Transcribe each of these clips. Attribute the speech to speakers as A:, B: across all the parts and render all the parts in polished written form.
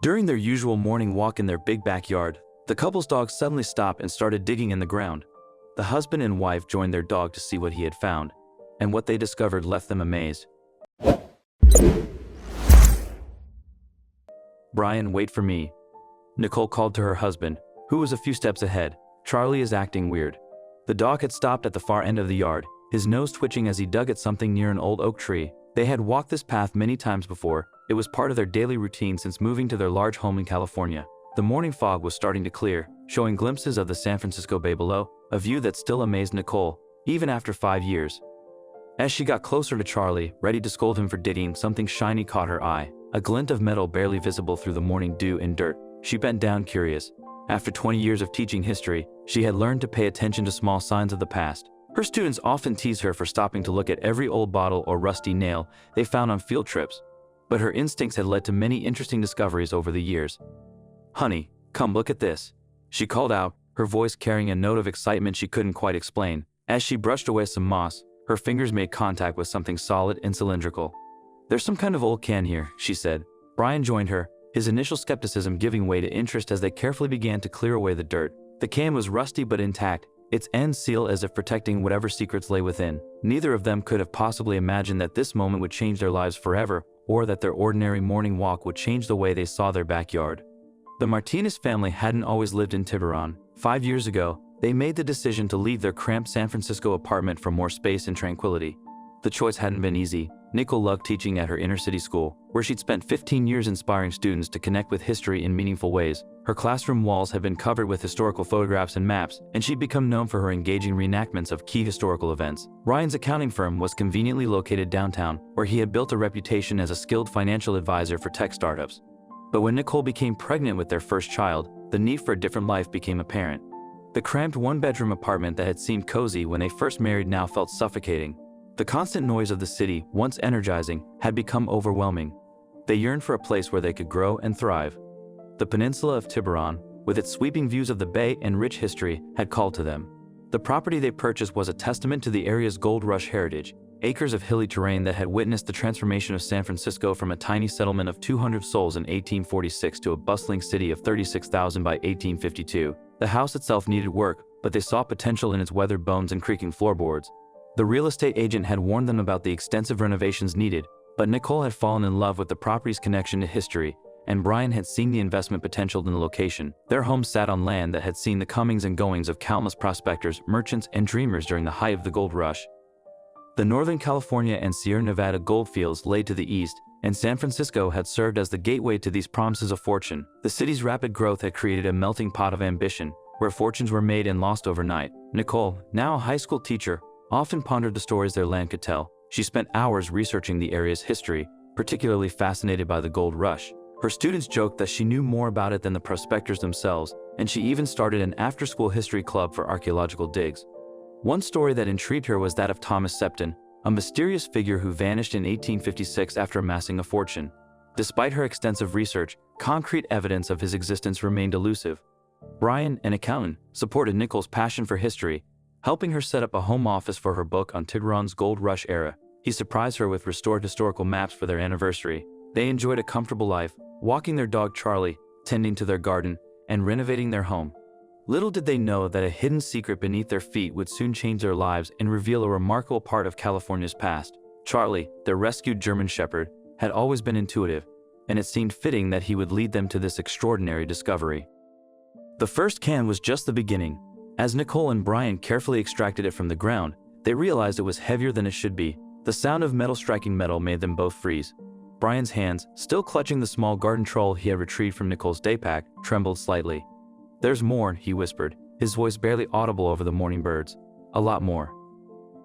A: During their usual morning walk in their big backyard, the couple's dog suddenly stopped and started digging in the ground. The husband and wife joined their dog to see what he had found, and what they discovered left them amazed. "Brian, wait for me," Nicole called to her husband, who was a few steps ahead. "Charlie is acting weird." The dog had stopped at the far end of the yard, his nose twitching as he dug at something near an old oak tree. They had walked this path many times before. It was part of their daily routine since moving to their large home in California. The morning fog was starting to clear, showing glimpses of the San Francisco Bay below, a view that still amazed Nicole, even after 5 years. As she got closer to Charlie, ready to scold him for digging, something shiny caught her eye, a glint of metal barely visible through the morning dew and dirt. She bent down, curious. After 20 years of teaching history, she had learned to pay attention to small signs of the past. Her students often teased her for stopping to look at every old bottle or rusty nail they found on field trips, but her instincts had led to many interesting discoveries over the years. "Honey, come look at this," she called out, her voice carrying a note of excitement she couldn't quite explain. As she brushed away some moss, her fingers made contact with something solid and cylindrical. "There's some kind of old can here," she said. Brian joined her, his initial skepticism giving way to interest as they carefully began to clear away the dirt. The can was rusty but intact, its end sealed as if protecting whatever secrets lay within. Neither of them could have possibly imagined that this moment would change their lives forever, or that their ordinary morning walk would change the way they saw their backyard. The Martinez family hadn't always lived in Tiburon. 5 years ago, they made the decision to leave their cramped San Francisco apartment for more space and tranquility. The choice hadn't been easy. Nicole loved teaching at her inner-city school, where she'd spent 15 years inspiring students to connect with history in meaningful ways. Her classroom walls had been covered with historical photographs and maps, and she'd become known for her engaging reenactments of key historical events. Ryan's accounting firm was conveniently located downtown, where he had built a reputation as a skilled financial advisor for tech startups. But when Nicole became pregnant with their first child, the need for a different life became apparent. The cramped one-bedroom apartment that had seemed cozy when they first married now felt suffocating. The constant noise of the city, once energizing, had become overwhelming. They yearned for a place where they could grow and thrive. The peninsula of Tiburon, with its sweeping views of the bay and rich history, had called to them. The property they purchased was a testament to the area's gold rush heritage, acres of hilly terrain that had witnessed the transformation of San Francisco from a tiny settlement of 200 souls in 1846 to a bustling city of 36,000 by 1852. The house itself needed work, but they saw potential in its weathered bones and creaking floorboards. The real estate agent had warned them about the extensive renovations needed, but Nicole had fallen in love with the property's connection to history, and Brian had seen the investment potential in the location. Their home sat on land that had seen the comings and goings of countless prospectors, merchants, and dreamers during the height of the gold rush. The Northern California and Sierra Nevada gold fields lay to the east, and San Francisco had served as the gateway to these promises of fortune. The city's rapid growth had created a melting pot of ambition, where fortunes were made and lost overnight. Nicole, now a high school teacher, often pondered the stories their land could tell. She spent hours researching the area's history, particularly fascinated by the gold rush. Her students joked that she knew more about it than the prospectors themselves, and she even started an after-school history club for archaeological digs. One story that intrigued her was that of Thomas Septon, a mysterious figure who vanished in 1856 after amassing a fortune. Despite her extensive research, concrete evidence of his existence remained elusive. Brian, an accountant, supported Nicole's passion for history, helping her set up a home office for her book on Tiburon's gold rush era. He surprised her with restored historical maps for their anniversary. They enjoyed a comfortable life, walking their dog Charlie, tending to their garden, and renovating their home. Little did they know that a hidden secret beneath their feet would soon change their lives and reveal a remarkable part of California's past. Charlie, their rescued German shepherd, had always been intuitive, and it seemed fitting that he would lead them to this extraordinary discovery. The first can was just the beginning. As Nicole and Brian carefully extracted it from the ground, they realized it was heavier than it should be. The sound of metal striking metal made them both freeze. Brian's hands, still clutching the small garden trowel he had retrieved from Nicole's daypack, trembled slightly. "There's more," he whispered, his voice barely audible over the morning birds. "A lot more."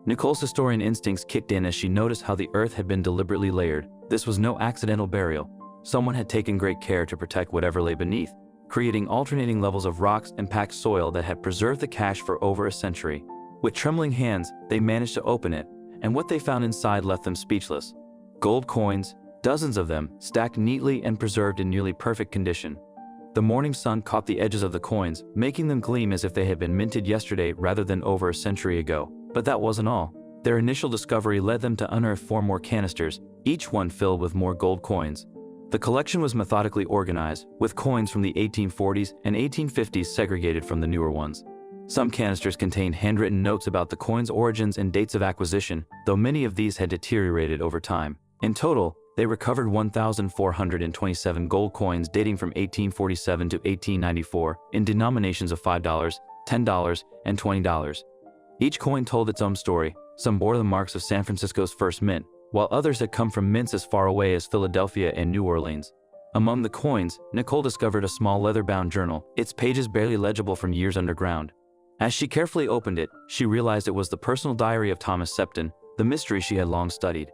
A: Nicole's historian instincts kicked in as she noticed how the earth had been deliberately layered. This was no accidental burial. Someone had taken great care to protect whatever lay beneath, creating alternating levels of rocks and packed soil that had preserved the cache for over a century. With trembling hands, they managed to open it, and what they found inside left them speechless. Gold coins, dozens of them, stacked neatly and preserved in nearly perfect condition. The morning sun caught the edges of the coins, making them gleam as if they had been minted yesterday rather than over a century ago. But that wasn't all. Their initial discovery led them to unearth 4 more canisters, each one filled with more gold coins. The collection was methodically organized, with coins from the 1840s and 1850s segregated from the newer ones. Some canisters contained handwritten notes about the coin's origins and dates of acquisition, though many of these had deteriorated over time. In total, they recovered 1,427 gold coins dating from 1847 to 1894 in denominations of $5, $10, and $20. Each coin told its own story. Some bore the marks of San Francisco's first mint, while others had come from mints as far away as Philadelphia and New Orleans. Among the coins, Nicole discovered a small leather-bound journal, its pages barely legible from years underground. As she carefully opened it, she realized it was the personal diary of Thomas Septon, the mystery she had long studied.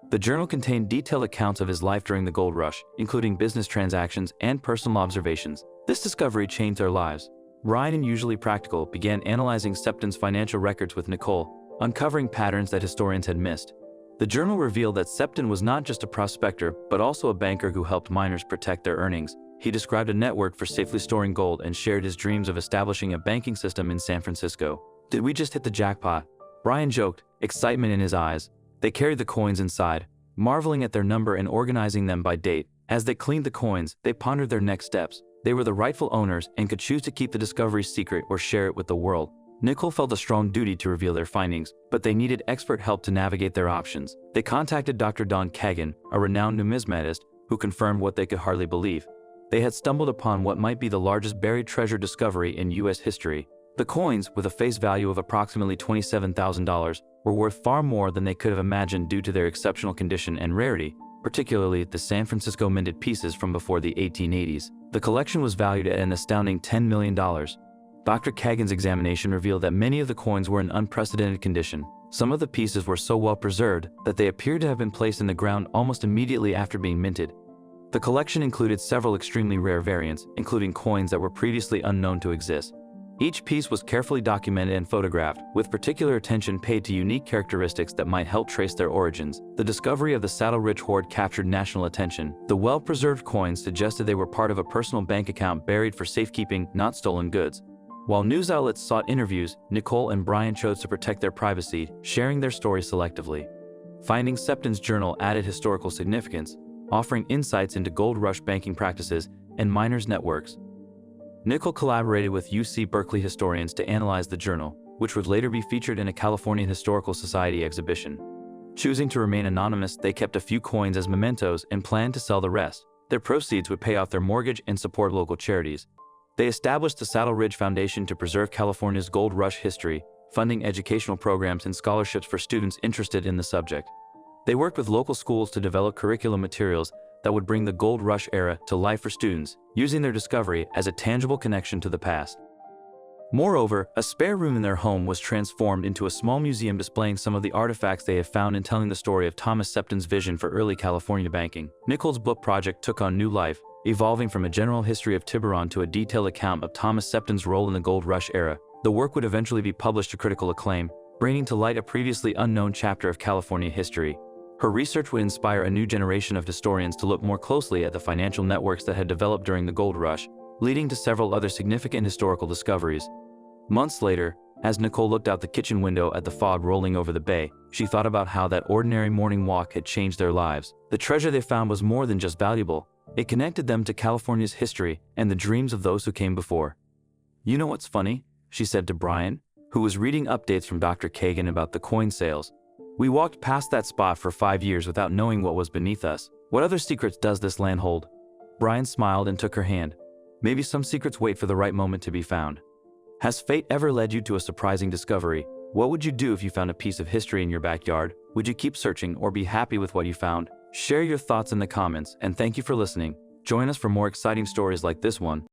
A: The journal contained detailed accounts of his life during the gold rush, including business transactions and personal observations. This discovery changed their lives. Brian, usually practical, began analyzing Septon's financial records with Nicole, uncovering patterns that historians had missed. The journal revealed that Septon was not just a prospector, but also a banker who helped miners protect their earnings. He described a network for safely storing gold and shared his dreams of establishing a banking system in San Francisco. "Did we just hit the jackpot?" Brian joked, excitement in his eyes. They carried the coins inside, marveling at their number and organizing them by date. As they cleaned the coins, they pondered their next steps. They were the rightful owners and could choose to keep the discovery secret or share it with the world. Nicole felt a strong duty to reveal their findings, but they needed expert help to navigate their options. They contacted Dr. Don Kagan, a renowned numismatist, who confirmed what they could hardly believe. They had stumbled upon what might be the largest buried treasure discovery in U.S. history. The coins, with a face value of approximately $27,000, were worth far more than they could have imagined due to their exceptional condition and rarity, particularly the San Francisco minted pieces from before the 1880s. The collection was valued at an astounding $10 million. Dr. Kagan's examination revealed that many of the coins were in unprecedented condition. Some of the pieces were so well preserved that they appeared to have been placed in the ground almost immediately after being minted. The collection included several extremely rare variants, including coins that were previously unknown to exist. Each piece was carefully documented and photographed, with particular attention paid to unique characteristics that might help trace their origins. The discovery of the Saddle Ridge hoard captured national attention. The well-preserved coins suggested they were part of a personal bank account buried for safekeeping, not stolen goods. While news outlets sought interviews, Nicole and Brian chose to protect their privacy, sharing their stories selectively. Finding Septon's journal added historical significance, offering insights into gold rush banking practices and miners' networks. Nicole collaborated with UC Berkeley historians to analyze the journal, which would later be featured in a California Historical Society exhibition. Choosing to remain anonymous, they kept a few coins as mementos and planned to sell the rest. Their proceeds would pay off their mortgage and support local charities. They established the Saddle Ridge Foundation to preserve California's gold rush history, funding educational programs and scholarships for students interested in the subject. They worked with local schools to develop curriculum materials that would bring the gold rush era to life for students, using their discovery as a tangible connection to the past. Moreover, a spare room in their home was transformed into a small museum displaying some of the artifacts they have found and telling the story of Thomas Septon's vision for early California banking. Nicole's book project took on new life, evolving from a general history of Tiburon to a detailed account of Thomas Septon's role in the gold rush era. The work would eventually be published to critical acclaim, bringing to light a previously unknown chapter of California history. Her research would inspire a new generation of historians to look more closely at the financial networks that had developed during the gold rush, leading to several other significant historical discoveries. Months later, as Nicole looked out the kitchen window at the fog rolling over the bay, she thought about how that ordinary morning walk had changed their lives. The treasure they found was more than just valuable. It connected them to California's history and the dreams of those who came before. "You know what's funny?" she said to Brian, who was reading updates from Dr. Kagan about the coin sales. "We walked past that spot for 5 years without knowing what was beneath us. What other secrets does this land hold?" Brian smiled and took her hand. "Maybe some secrets wait for the right moment to be found." Has fate ever led you to a surprising discovery? What would you do if you found a piece of history in your backyard? Would you keep searching or be happy with what you found? Share your thoughts in the comments, and thank you for listening. Join us for more exciting stories like this one.